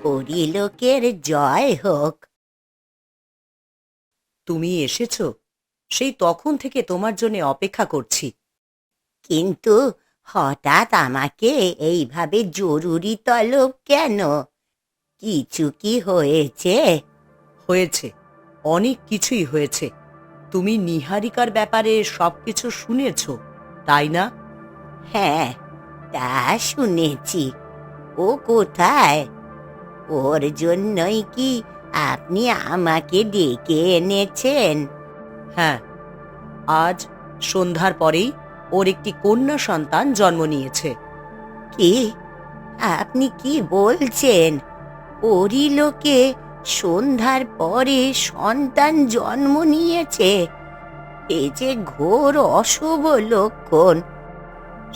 পরিলোকের জয় হোক। তুমি এসেছো? সেই তখন থেকে তোমার জন্য অপেক্ষা করছি। কিন্তু হঠাৎ আমাকে এইভাবে জরুরি তলব কেন? কিছু কি হয়েছে? হয়েছে, অনেক কিছুই হয়েছে। তুমি নিহারিকার ব্যাপারে সবকিছু শুনেছো, তাই না? হ্যাঁ, তা শুনেছি। ও কোথায়? ওর জন্যই কি আপনি আমাকে ডেকে এনেছেন? হ্যাঁ, আজ সন্ধ্যার পরেই ওর একটি কন্যা সন্তান জন্ম নিয়েছে। কি? আপনি কি বলছেন? পরিলোকে সন্ধ্যার পরে সন্তান জন্ম নিয়েছে? এ যে ঘোর অশুভ লক্ষণ।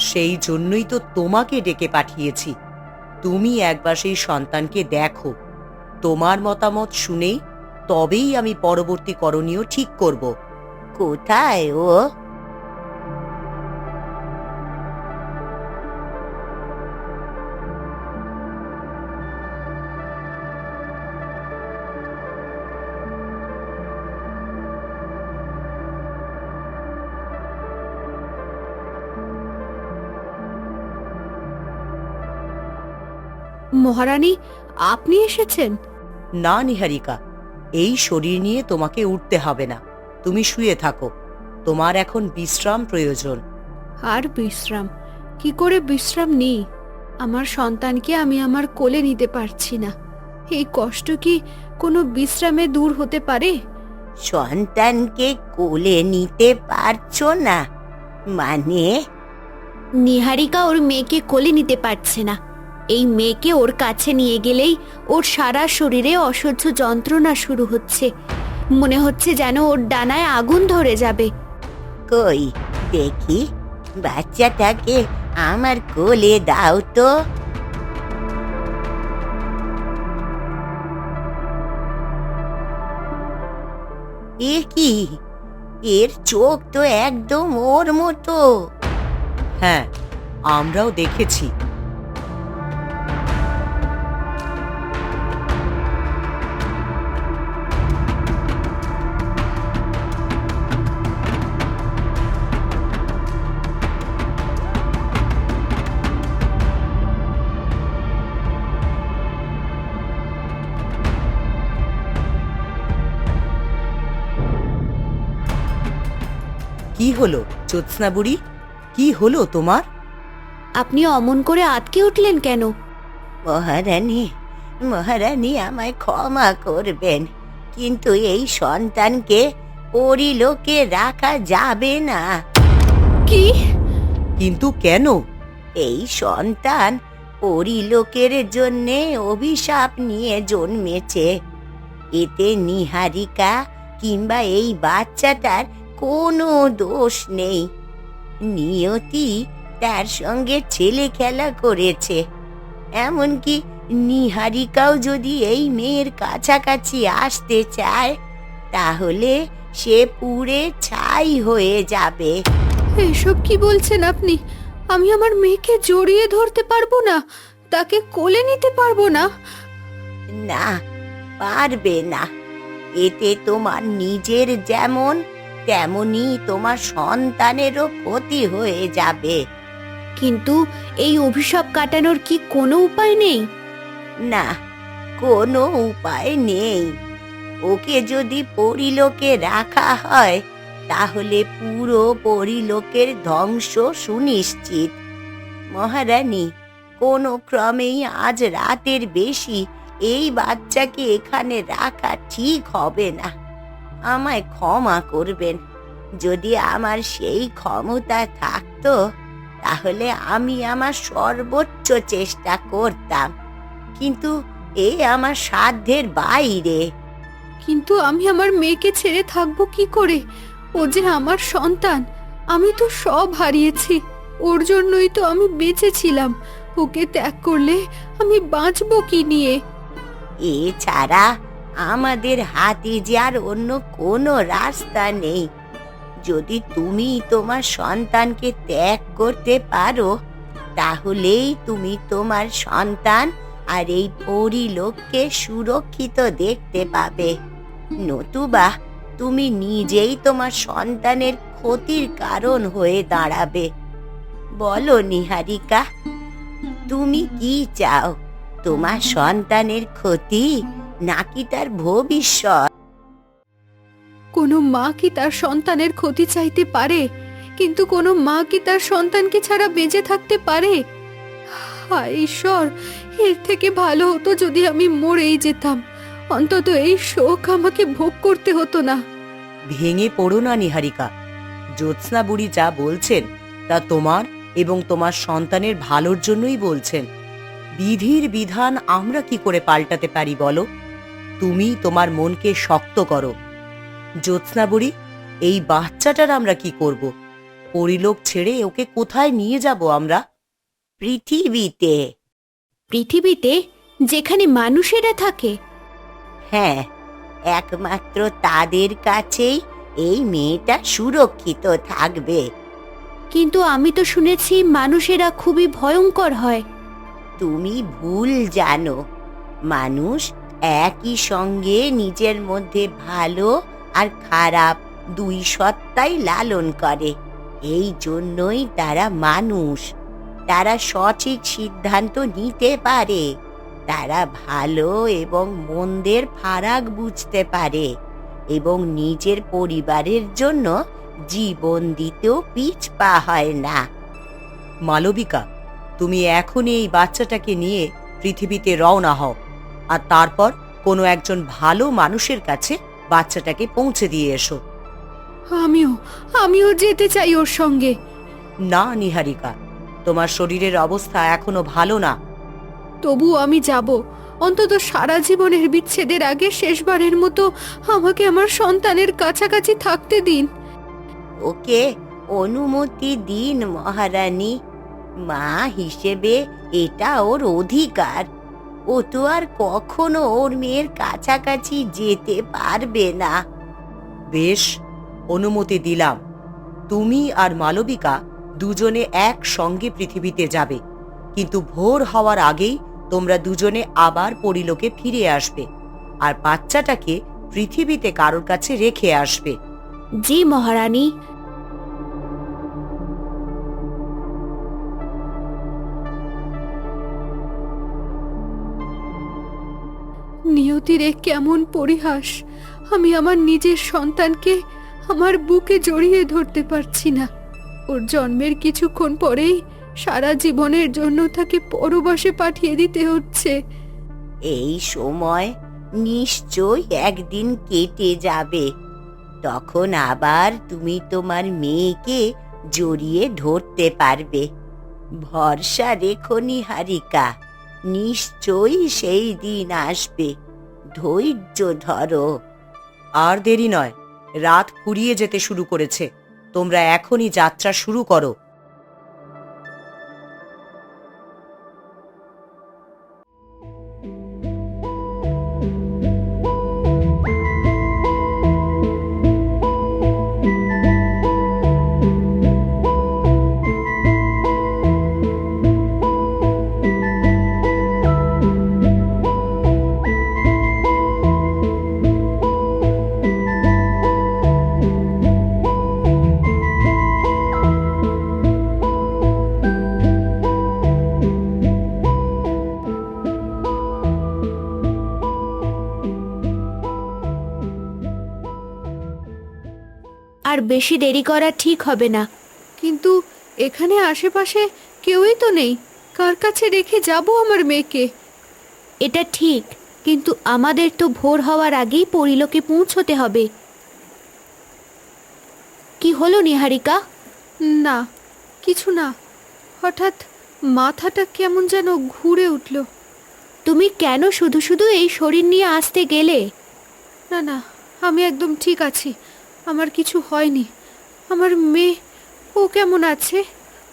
সেই জন্যই তো তোমাকে ডেকে পাঠিয়েছি। তুমি একবার সেই সন্তানকে দেখো। তোমার মতামত শুনেই তবেই আমি পরবর্তী করণীয় ঠিক করব। কোথায় ও? মহারানী, আপনি এসেছেন? না নিহারিকা, এই শরীর নিয়ে তোমাকে উঠতে হবে না। তুমি শুয়ে থাকো। তোমার এখন বিশ্রাম প্রয়োজন। আর বিশ্রাম? কি করে বিশ্রাম নিই? আমার সন্তানকে আমি আমার কোলে নিতে পারছি না। এই কষ্ট কি কোনো বিশ্রামে দূর হতে পারে? সন্তানকে কোলে নিতে পারছো না মানে? নিহারিকা ওর মেয়েকে কোলে নিতে পারছে না। এই মেয়েকে ওর কাছে নিয়ে গেলেই ওর সারা শরীরে অসহ্য যন্ত্রণা শুরু হচ্ছে। মনে হচ্ছে যেন ওর ডানায় আগুন ধরে যাবে। কই দেখি, বাচ্চাটাকে আমার কোলে দাও তো। এ কি? এর চোখ তো একদম ওর মতো। হ্যাঁ, আমরাও দেখেছি। কি হলো জ্যোৎস্না বুড়ি? কি হলো তোমার? আপনি অমন করে আটকে উঠলেন কেন? মহারানী, মহারানী আমায় ক্ষমা করবেন, কিন্তু এই সন্তানকে পরিলোকে রাখা যাবে না। কি? কিন্তু কেন? এই সন্তান পরিলোকের জন্যে অভিশাপ নিয়ে জন্মেছে। এতে নিহারিকা কিংবা এই বাচ্চাটার কোনো দোষ নেই। নিয়তি তার সঙ্গে ছেলে খেলা করেছে। এমনকি নিহারিকাও যদি এই মেয়ের কাছাকাছি আসতে চায়, তাহলে সে পুড়ে ছাই হয়ে যাবে। এসব কি বলছেন আপনি? আমি আমার মেয়েকে জড়িয়ে ধরতে পারবো না, তাকে কোলে নিতে পারবো না। না, পারবে না। এতে তোমার নিজের যেমন, তেমনি তোমার সন্তানেরও ক্ষতি হয়ে যাবে। কিন্তু এই অভিশাপ কাটানোর কি কোনো উপায় নেই? না, কোনো উপায় নেই। ওকে যদি পরিলোকে রাখা হয়, তাহলে পুরো পরিলোকের ধ্বংস সুনিশ্চিত। মহারানী, কোনো ক্রমেই আজ রাতের বেশি এই বাচ্চাকে এখানে রাখা ঠিক হবে না। আমায় ক্ষমা করবেন। যদি আমার সেই ক্ষমতা থাকতো, তাহলে আমি আমার সর্বোচ্চ চেষ্টা করতাম, কিন্তু এ আমার সাধ্যের বাইরে। কিন্তু আমি আমার মেয়েকে ছেড়ে থাকবো কি করে? ও যে আমার সন্তান। আমি তো সব হারিয়েছি, ওর জন্যই তো আমি বেঁচে ছিলাম। ওকে ত্যাগ করলে আমি বাঁচবো কি নিয়ে? এছাড়া আমাদের হাতে যে আর অন্য কোনো রাস্তা নেই। যদি তুমি তোমার সন্তানকে ত্যাগ করতে পারো, তাহলেই তুমি তোমার সন্তান আর এই পরিলোককে সুরক্ষিত দেখতে পাবে। নতুবা তুমি নিজেই তোমার সন্তানের ক্ষতির কারণ হয়ে দাঁড়াবে। বলো নিহারিকা, তুমি কি চাও? তোমার সন্তানের ক্ষতি নাকি তার ভবিষ্যৎ? কোনো মা কি তার সন্তানের ক্ষতি চাইতে পারে? কিন্তু কোনো মা কি তার সন্তানকে ছাড়া বেঁচে থাকতে পারে? হায় ঈশ্বর, এর থেকে ভালো হতো যদি আমি মরেই যেতাম। অন্তত এই শোক আমাকে ভোগ করতে হতো না। ভেঙে পড়ো না নিহারিকা। জ্যোৎস্না বুড়ি যা বলছেন তা তোমার এবং তোমার সন্তানের ভালোর জন্যই বলছেন। বিধির বিধান আমরা কি করে পাল্টাতে পারি বলো? তুমি তোমার মনকে শক্ত করো। জ্যোৎস্না বুড়ি, এই বাচ্চাটার আমরা কি করব? পরিলোক ছেড়ে ওকে কোথায় নিয়ে যাব আমরা? পৃথিবীতে। পৃথিবীতে, যেখানে মানুষেরা থাকে? হ্যাঁ, একমাত্র তাদের কাছেই এই মেয়েটা সুরক্ষিত থাকবে। কিন্তু আমি তো শুনেছি মানুষেরা খুবই ভয়ঙ্কর হয়। তুমি ভুল জানো। মানুষ একই সঙ্গে নিজের মধ্যে ভালো আর খারাপ দুই সত্তাই লালন করে। এই জন্যই তারা মানুষ। তারা সঠিক সিদ্ধান্ত নিতে পারে। তারা ভালো এবং মন্দের ফারাক বুঝতে পারে এবং নিজের পরিবারের জন্য জীবন দিতেও পিছপা হয় না। মালবিকা, তুমি এখনই এই বাচ্চাটাকে নিয়ে পৃথিবীতে রওনা হও, আর তারপর কোনো একজন ভালো মানুষের কাছে বাচ্চাটাকে পৌঁছে দিয়ে এসো। আমিও যেতে চাই ওর সঙ্গে। না নিহারিকা, তোমার শরীরের অবস্থা এখনো ভালো না। তবু আমি যাব। অন্তত সারা জীবনের বিচ্ছেদের আগে শেষবারের মতো আমাকে আমার সন্তানের কাছাকাছি থাকতে দিন। ওকে অনুমতি দিন মহারানী। মা হিসেবে এটা ওর অধিকার। ও তো আর কখনো ওর মেয়ের কাছাকাছি যেতে পারবে না। বেশ, অনুমতি দিলাম। তুমি আর মালবিকা দুজনে একসঙ্গে পৃথিবীতে যাবে, কিন্তু ভোর হওয়ার আগেই তোমরা দুজনে আবার পরিলোকে ফিরে আসবে আর বাচ্চাটাকে পৃথিবীতে কারোর কাছে রেখে আসবে। জি মহারানী। নিয়তির কেমন পরিহাস! আমি আমার নিজের সন্তানকে আমার বুকে জড়িয়ে ধরতে পারছি না। ওর জন্মের কিছুক্ষণ পরেই সারা জীবনের জন্য তাকে পরবাসে পাঠিয়ে দিতে হচ্ছে। এই সময় নিশ্চয়ই একদিন কেটে যাবে। তখন আবার তুমি তোমার মেয়েকে জড়িয়ে ধরতে পারবে। ভরসা রেখো নিহারিকা, নিশ্চয়ই সেই দিন আসবে। ধৈর্য ধরো। আর দেরি নয়, রাত ফুরিয়ে যেতে শুরু করেছে। তোমরা এখনই যাত্রা শুরু করো। আর বেশি দেরি করা ঠিক হবে না। কিন্তু এখানে আশেপাশে কেউই তো নেই। কার কাছে রেখে যাব আমার মেয়েকে? এটা ঠিক, কিন্তু আমাদের তো ভোর হওয়ার আগেই পরিলোকে পৌঁছতে হবে। কি হলো নিহারিকা? না, কিছু না। হঠাৎ মাথাটা কেমন যেন ঘুরে উঠল। তুমি কেন শুধু শুধু এই শরীর নিয়ে আসতে গেলে? না না, আমি একদম ঠিক আছি। আমার কিছু হয়নি। আমার মেয়ে, ও কেমন আছে?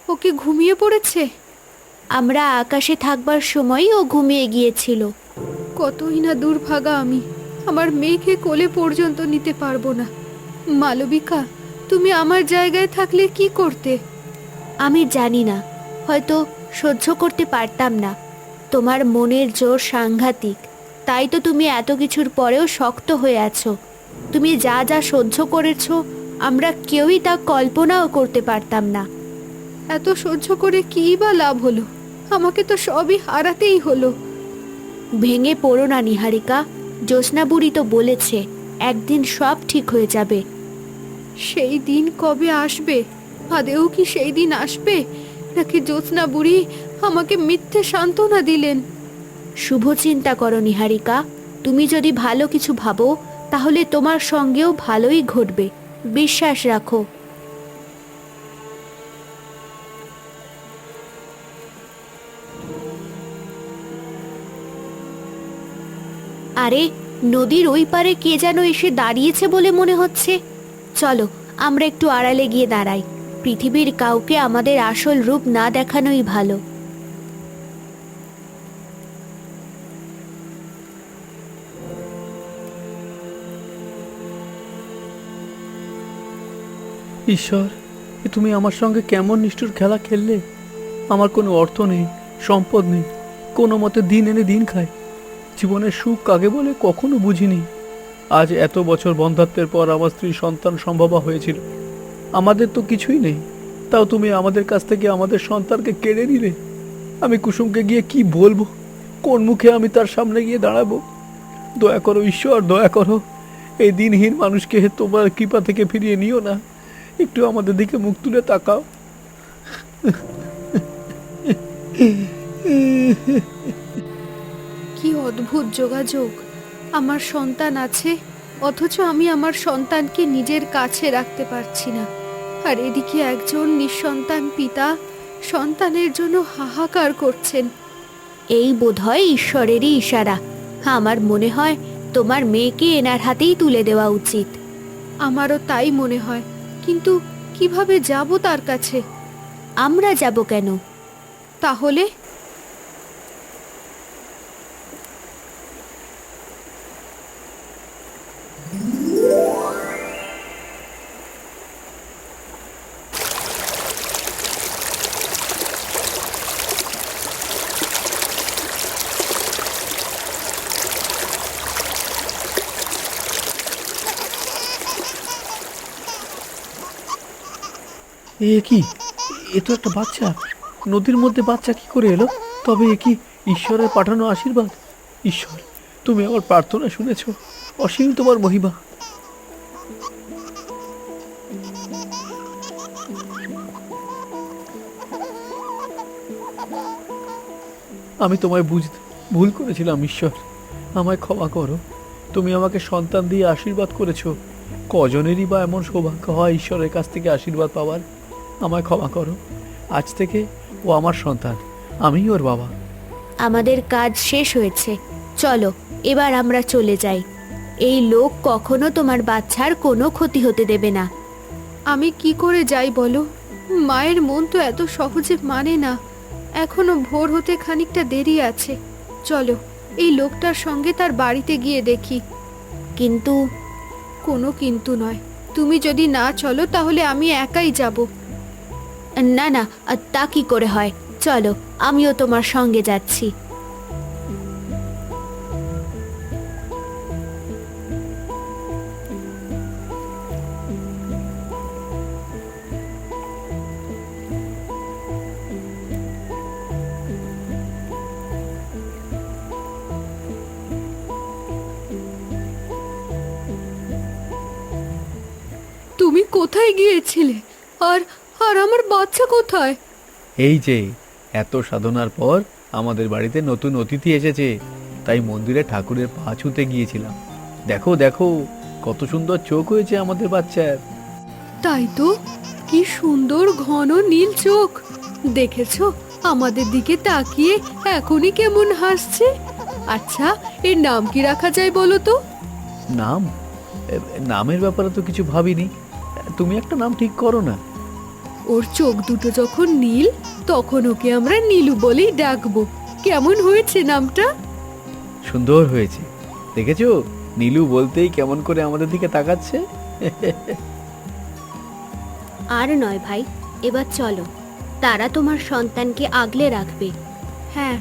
ও কি ঘুমিয়ে পড়েছে? আমরা আকাশে থাকবার সময়ই ও ঘুমিয়ে গিয়েছিল। কতই না দুর্ভাগা আমি, আমার মেয়েকে কোলে পর্যন্ত নিতে পারবো না। মালবিকা, তুমি আমার জায়গায় থাকলে কি করতে? আমি জানি না, হয়তো সহ্য করতে পারতাম না। তোমার মনের জোর সাংঘাতিক, তাই তো তুমি এত কিছুর পরেও শক্ত হয়ে আছো। তুমি যা যা সহ্য করেছো, আমরা কেউই তা কল্পনাও করতে পারতাম না। এত সহ্য করে কী বা লাভ হলো? আমাকে তো সবই হারাতেই হলো। ভেঙে পড়ো না নিহারিকা, জ্যোৎস্না বুড়ি তো বলেছে একদিন সব ঠিক হয়ে যাবে। সেই দিন কবে আসবে? আদেও কি সেই দিন আসবে, নাকি জ্যোৎস্না বুড়ি আমাকে মিথ্যে সান্ত্বনা দিলেন? শুভ চিন্তা করো নিহারিকা, তুমি যদি ভালো কিছু ভাবো তাহলে তোমার সঙ্গেও ভালোই ঘটবে, বিশ্বাস রাখো। আরে, নদীর ওই পারে কে যেন এসে দাঁড়িয়েছে বলে মনে হচ্ছে। চলো আমরা একটু আড়ালে গিয়ে দাঁড়াই, পৃথিবীর কাউকে আমাদের আসল রূপ না দেখানোই ভালো। ঈশ্বর, এ তুমি আমার সঙ্গে কেমন নিষ্ঠুর খেলা খেললে। আমার কোনো অর্থ নেই, সম্পদ নেই, কোনো মতে দিন এনে দিন খায়। জীবনের সুখ কাকে বলে কখনো বুঝিনি। আজ এত বছর বন্ধাত্বের পর আমার স্ত্রী সন্তান সম্ভবা হয়েছিল। আমাদের তো কিছুই নেই, তাও তুমি আমাদের কাছ থেকে আমাদের সন্তানকে কেড়ে নিলে। আমি কুসুমকে গিয়ে কি বলবো? কোন মুখে আমি তার সামনে গিয়ে দাঁড়াবো? দয়া করো ঈশ্বর, দয়া করো, এই দিনহীন মানুষকে তোমার কৃপা থেকে ফিরিয়ে নিও না। একটু আমাদের দিকে মুখ তুলে তাকাও। কি অদ্ভুত যোগাযোগ! আমার সন্তান আছে, অথচ আমি আমার সন্তানকে নিজের কাছে রাখতে পারছি না। আর এদিকে একজন নিঃসন্তান পিতা সন্তানের জন্য হাহাকার করছেন। এই বোধহয় ঈশ্বরেরই ইশারা। আমার মনে হয় তোমার মেয়েকে এনার হাতেই তুলে দেওয়া উচিত। আমারও তাই মনে হয়, কিন্তু কিভাবে যাব তার কাছে? আমরা যাব কেন? তাহলে এ কি? এ তো একটা বাচ্চা। নদীর মধ্যে বাচ্চা কি করে এলো? তবে এ কি ঈশ্বরের পাঠানো আশীর্বাদ? ঈশ্বর, তুমি আমার প্রার্থনা শুনেছ। অসীম তোমার মহিমা। আমি তোমায় বুঝতে ভুল করেছিলাম ঈশ্বর, আমায় ক্ষমা করো। তুমি আমাকে সন্তান দিয়ে আশীর্বাদ করেছো। কজনেরই বা এমন সৌভাগ্য হয় ঈশ্বরের কাছ থেকে আশীর্বাদ পাওয়ার। আমায় ক্ষমা করো। আজ থেকে ও আমার সন্তান, আমিই ওর বাবা। আমাদের কাজ শেষ হয়েছে, চলো এবার আমরা চলে যাই। এই লোক কখনো তোমার বাচ্চার কোনো ক্ষতি হতে দেবে না। আমি কি করে যাই বলো? মায়ের মন তো এত সহজে মানে না। এখনো ভোর হতে খানিকটা দেরি আছে। চলো এই লোকটার সঙ্গে তার বাড়িতে গিয়ে দেখি। কিন্তু কোনো কিন্তু নয়, তুমি যদি না চলো তাহলে আমি একাই যাব। না না, তা কি করে হয়? চলো, আমিও তোমার সঙ্গে যাচ্ছি। তুমি কোথায় গিয়েছিলে? আর আর আমার বাচ্চা কোথায়? এই যে এত সাধনার পর আমাদের বাড়িতে নতুন অতিথি এসেছে, তাই মন্দিরে ঠাকুরের পা ছুঁতে গিয়েছিলাম। দেখো দেখো, কত সুন্দর চোখ হয়েছে আমাদের বাচ্চার। তাই তো, কি সুন্দর ঘন নীল চোখ। দেখেছো আমাদের দিকে তাকিয়ে এখনই কেমন হাসছে। আচ্ছা, এর নাম কি রাখা যায় বলো তো? নাম? নামের ব্যাপারে তো কিছু ভাবিনি। তুমি একটা নাম ঠিক করো না। ওর চোখ দুটো যখন নীল, তখন ওকে আমরা নীলু বলেই ডাকবো। কেমন হয়েছে নামটা? সুন্দর হয়েছে। দেখেছো, নীলু বলতেই কেমন করে আমাদের দিকে তাকাচ্ছে। আর নয় ভাই, এবার চলো, তারা তোমার সন্তানকে আগলে রাখবে। হ্যাঁ,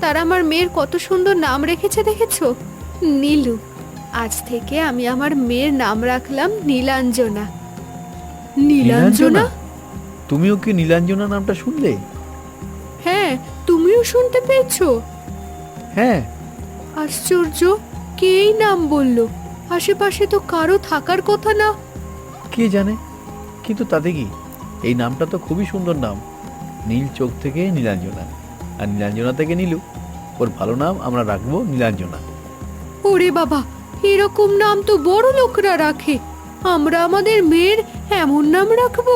তারা আমার মেয়ের কত সুন্দর নাম রেখেছে দেখেছো, নীলু। আজ থেকে আমি আমার মেয়ের নাম রাখলাম নীলাঞ্জনা। নীলাঞ্জনা? তুমিও কি নীলাঞ্জনা নামটা শুনলে? হ্যাঁ, তুমিও শুনতে পেয়েছো? হ্যাঁ। আশ্চর্য, কে এই নাম বললো? আশেপাশে তো কারো থাকার কথা না। কে জানে, কিন্তু তাতে কি, এই নামটা তো খুবই সুন্দর নাম। নীল চোখ থেকে নীলাঞ্জনা, আর নীলাঞ্জনা থেকে নীলু। ওর ভালো নাম আমরা রাখবো নীলাঞ্জনা। ওরে বাবা, এরকম নাম তো বড় লোকরা রাখে, আমরা আমাদের মেয়ের এমন নাম রাখবো?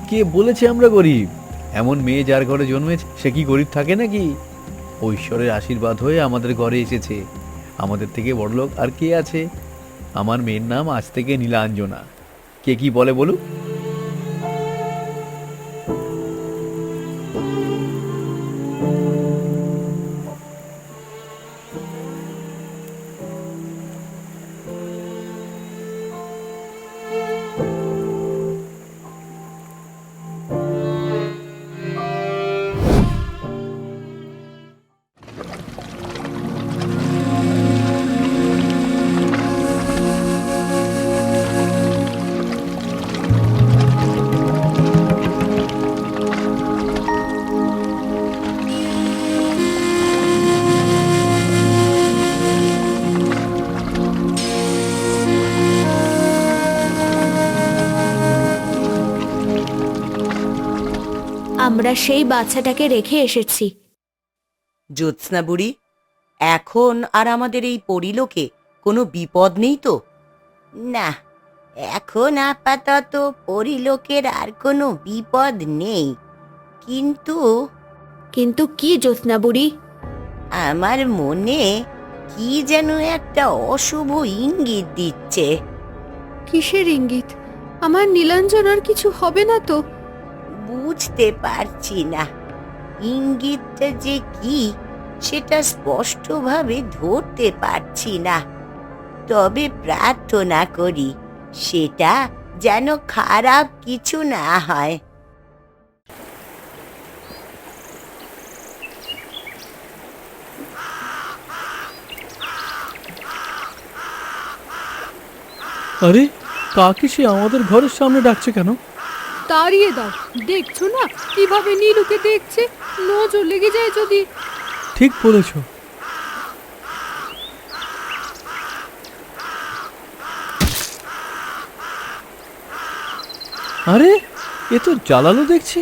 কে বলেছে আমরা গরিব? এমন মেয়ে যার ঘরে জন্মেছে সে কি গরিব থাকে নাকি? ও ঈশ্বরের আশীর্বাদ হয়ে আমাদের ঘরে এসেছে। আমাদের থেকে বড়লোক আর কে আছে? আমার মেয়ের নাম আজ থেকে নীলাঞ্জনা। কে কি বলে বলুক। আমরা সেই বাচ্চাটাকে রেখে এসেছি। জ্যোৎস্না বুড়ি, এখন আর আমাদের এই পরিলোকে কোনো বিপদ নেই তো? না, এখন আপাতত পরিলোকের আর কোনো বিপদ নেই। কিন্তু কিন্তু কি জ্যোৎস্না বুড়ি? আমার মনে কি যেন একটা অশুভ ইঙ্গিত দিচ্ছে। কিসের ইঙ্গিত? আমার নীলাঞ্জনার কিছু হবে না তো? বুঝতে পারছি না ইঙ্গিতটা যে কি, সেটা স্পষ্টভাবে ধরতে পারছি না। তবে প্রার্থনা করি সেটা যেন খারাপ কিছু না হয়। আরে, কাকে সে আমাদের ঘরের সামনে ডাকছে কেন? তাড়িয়ে দাও, দেখছো না কিভাবে নীলুকে দেখছে? নজর লেগে যায় যদি। ঠিক বলেছ। আরে, এ তো জ্বালালো দেখছি।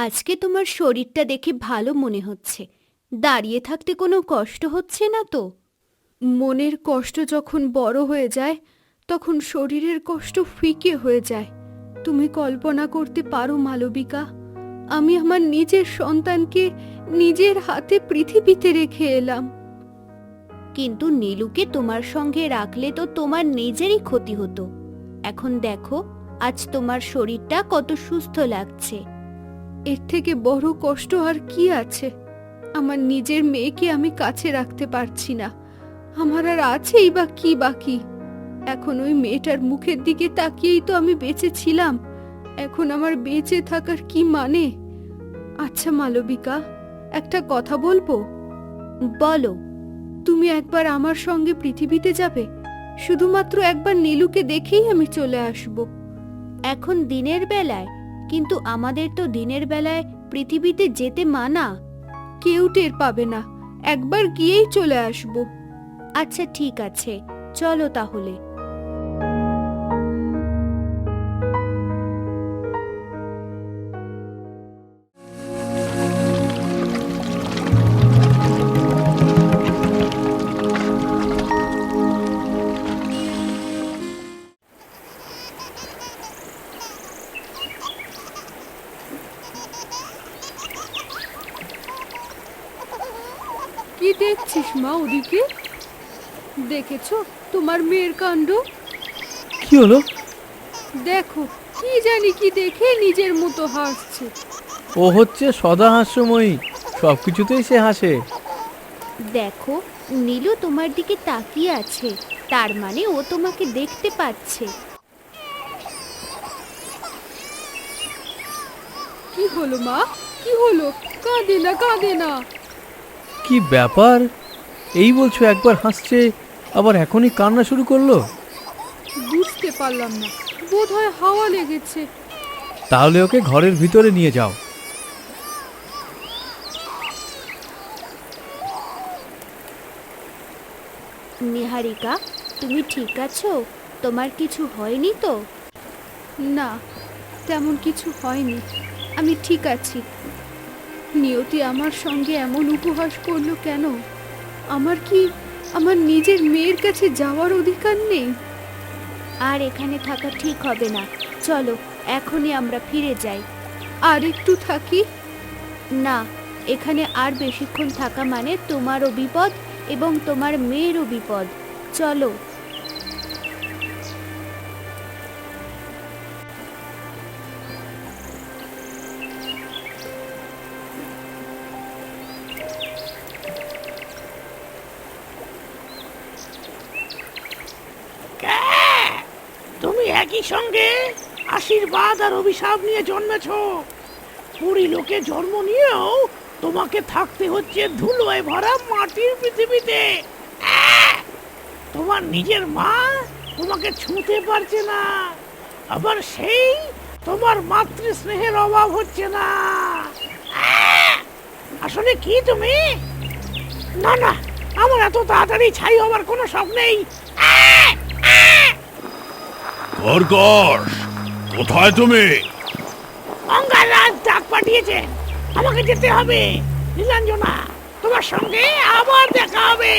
আজকে তোমার শরীরটা দেখে ভালো মনে হচ্ছে। দাঁড়িয়ে থাকতে কোনো কষ্ট হচ্ছে না তো? মনের কষ্ট যখন বড় হয়ে যায় তখন শরীরের কষ্ট ফিকে হয়ে যায়। তুমি কল্পনা করতে পারো মালবিকা, আমি আমার নিজের সন্তানকে নিজের হাতে পৃথিবীতে রেখে এলাম, কিন্তু নীলুকে তোমার সঙ্গে রাখলে তো তোমার নিজেরই ক্ষতি হতো। এখন দেখো আজ তোমার শরীরটা কত সুস্থ লাগছে। এর থেকে বড় কষ্ট আর কি আছে? আমার নিজের মেয়েকে আমি কাছে রাখতে পারছি না। আমার আর আছেই বা কি বাকি? এখন ওই মেয়েটার মুখের দিকে তাকিয়েই তো আমি বেঁচে ছিলাম। এখন আমার বেঁচে থাকার কি মানে? আচ্ছা মালবিকা, একটা কথা বলবো? বলো। তুমি একবার আমার সঙ্গে পৃথিবীতে যাবে? শুধুমাত্র একবার নীলুকে দেখেই আমি চলে আসব। এখন দিনের বেলায়? কিন্তু আমাদের তো দিনের বেলায় পৃথিবীতে যেতে মানা। কেউ টের পাবে না, একবার গিয়েই চলে আসব। আচ্ছা ঠিক আছে, চলো তাহলে। কি দেখছিস মা ওদিকে? দেখেছো তোমার মেয়ের কাণ্ড? কি হলো? দেখো, কি জানি কি দেখে নিজের মতো হাসছে। ও হচ্ছে সদা হাস্যময়ী, সব কিছুতেই সে হাসে। দেখো, নীলু তোমার দিকে তাকিয়ে আছে, তার মানে ও তোমাকে দেখতে পাচ্ছে। কি হলো মা, কি হলো? কাঁদে না, কাঁদে না। কি ব্যাপার? এই বলছো একবার হাসছে, আবার এখনই কান্না শুরু করলো? বুঝতে পারলাম না, বোধহয় হাওয়া লেগেছে। তাহলে ওকে ঘরের ভিতরে নিয়ে যাও। নিহারিকা, তুমি ঠিক আছো? তোমার কিছু হয়নি তো? না, তেমন কিছু হয়নি, আমি ঠিক আছি। নিয়তি আমার সঙ্গে এমন উপহাস করলো কেন? আমার কি আমার নিজের মেয়ের কাছে যাওয়ার অধিকার নেই? আর এখানে থাকা ঠিক হবে না, চলো এখনই আমরা ফিরে যাই। আর একটু থাকি? না, এখানে আর বেশিক্ষণ থাকা মানে তোমারও বিপদ এবং তোমার মেয়েরও বিপদ। চলো। তুমি একই সঙ্গে আশীর্বাদ আর অভিশাপ নিয়ে জন্মেছ। পুরী লোকে জন্ম নিয়েও তোমাকে থাকতে হচ্ছে ধুলোয় ভরা মাটির পৃথিবীতে। তোমার নিজের মা তোমাকে ছুঁতে পারছে না, আবার সেই তোমার মাতৃ স্নেহের অভাব হচ্ছে না। আসলে কি তুমি? না না, আমার এত তাড়াতাড়ি ছাই হবার কোনো শখ নেই। খরগোশ, কোথায় তুমি? অঙ্গারাজ ডাক পাঠিয়েছে, আমাকে যেতে হবে। নীলাঞ্জনা, তোমার সঙ্গে আবার দেখা হবে।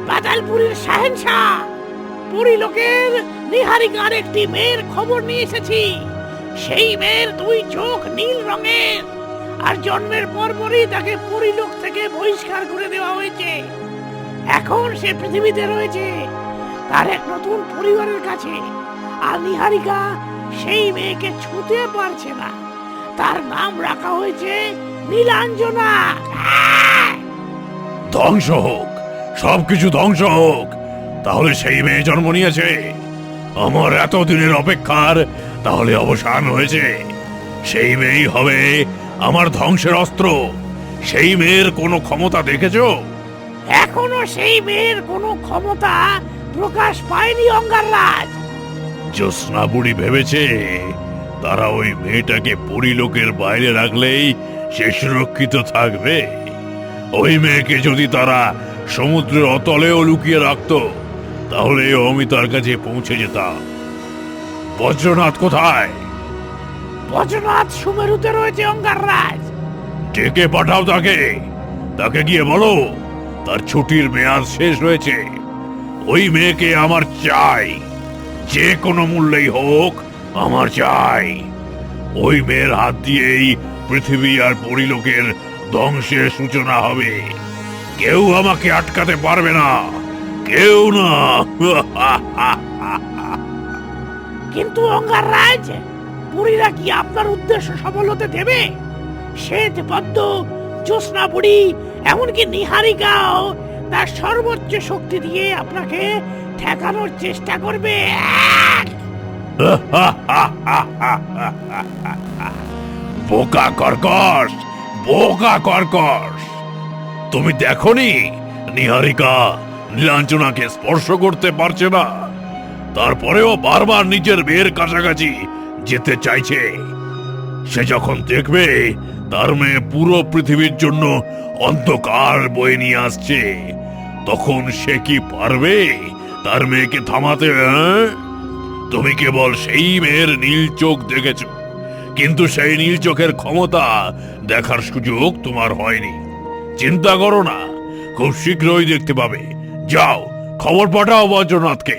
পাতালপুরীর শাহেনশাহ, পুরী লোকের নিহারিকার একটি মেয়ের খবর নিয়ে এসেছি। সেই মেয়ের দুই চোখ নীল রঙের, আর জন্মের পরপরই তাকে পুরী লোক থেকে বহিষ্কার করে দেওয়া হয়েছে। এখন সে পৃথিবীতে রয়েছে তার এক নতুন পরিবারের কাছে, আর নিহারিকা সেই মেয়েকে ছুঁতে পারছে না। তার নাম রাখা হয়েছে নীলাঞ্জনা। ধ্বংস হোক, সবকিছু ধ্বংস হোক। তাহলে সেই মেয়ে জন্ম নিয়েছে, আমার এতদিনের অপেক্ষার তাহলে অবসান হয়েছে। সেই মেয়েই হবে আমার ধ্বংসের অস্ত্র। সেই মেয়ের কোনো ক্ষমতা দেখেছো? এখনো সেই মেয়ের কোনো ক্ষমতা প্রকাশ পায়নি অঙ্গাররাজ। জ্যোৎস্না বুড়ি ভেবেছে তারা ওই মেয়েটাকে পরিলোকের বাইরে রাখলেই সে সুরক্ষিত থাকবে। ওই মেয়েকে যদি তারা সমুদ্রের অতলেও লুকিয়ে রাখতো, তাহলে আমি তার কাছে পৌঁছে যেতাম। বজ্রনাথ কোথায়? বজ্রনাথ সুমেরুতে রয়েছে অঙ্গাররাজ। ডেকে পাঠাও তাকে। তাকে গিয়ে বলো তার ছুটির মেয়াদ শেষ হয়েছে। ওই মেয়েকে আমার চাই, যে কোনো মূল্যেই হোক আমার চাই। ওই মেয়ের হাত দিয়েই পৃথিবী আর পরিলোকের ধ্বংসের সূচনা হবে। কেউ আমাকে আটকাতে পারবে না, কেউ না। কিন্তু অঙ্গাররাজ, পুরীরা কি আপনার উদ্দেশ্য সফল হতে দেবে? শ্বেত পদ্ম, জ্যোৎস্না বুড়ি, এমনকি নিহারিকাও তার সর্বোচ্চ শক্তি দিয়ে আপনাকে ঠেকানোর চেষ্টা করবে। বোকা কর্কশ, বোকা কর্কশ। তুমি দেখোনি নিহারিকা নীলাঞ্জনাকে স্পর্শ করতে পারছে না, তারপরেও বারবার নিজের মেয়ের কাছাকাছি যেতে চাইছে। সে যখন দেখবে তার মেয়ে পুরো পৃথিবীর জন্য অন্ধকার বয়ে নিয়ে আসছে, তখন সে কি পারবে তার মেয়েকে থামাতে? তুমি কেবল সেই মেয়ের নীল চোখ দেখেছ, কিন্তু সেই নীল চোখের ক্ষমতা দেখার সুযোগ তোমার হয়নি। চিন্তা করো না, খুব শীঘ্রই দেখতে পাবে। যাও, খবর পাঠাও বজ্রনাথকে।